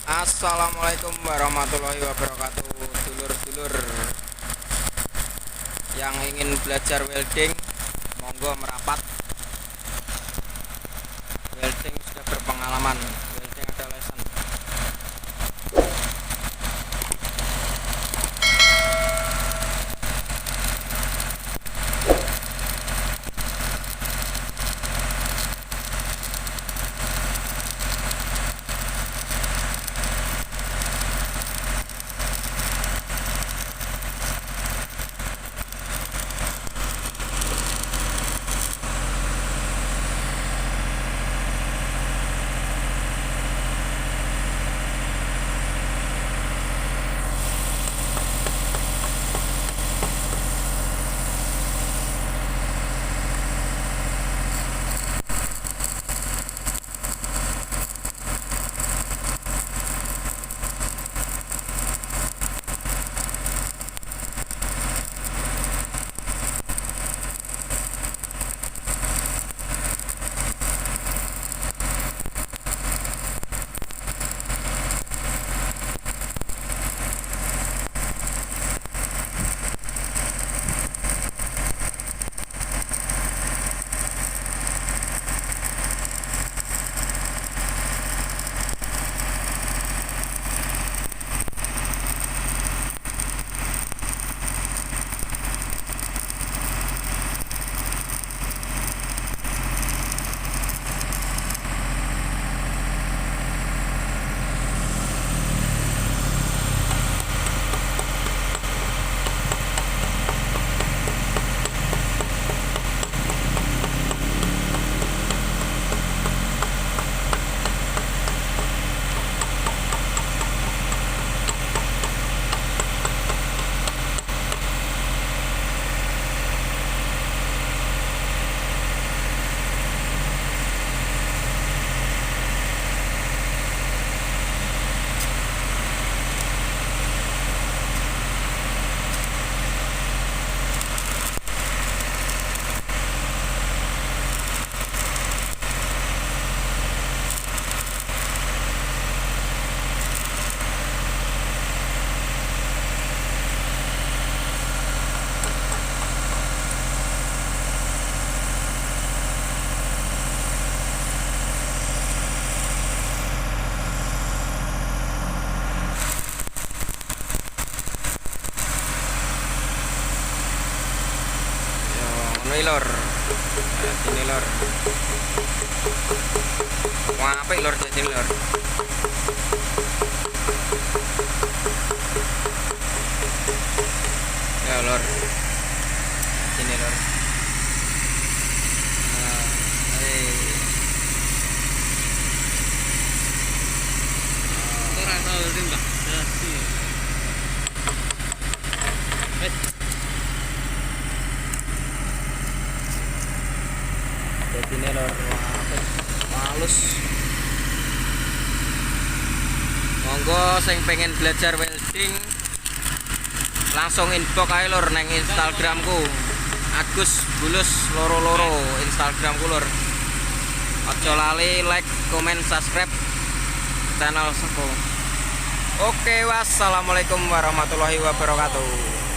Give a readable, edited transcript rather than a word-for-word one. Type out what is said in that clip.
Assalamualaikum warahmatullahi wabarakatuh. Dulur-dulur yang ingin belajar welding, monggo merapat. Welding sudah berpengalaman. Welding ada lesson. Ini lor, sini lor. Apik lor sini lor. Ya lor, sini lor. Ini lor, halus. Monggo sing pengen belajar welding langsung inbox ae lor neng Instagramku. Agus Bulus loro-loro Instagramku lor. Aja lali like, comment, subscribe channel Seko. Oke, wassalamualaikum warahmatullahi wabarakatuh.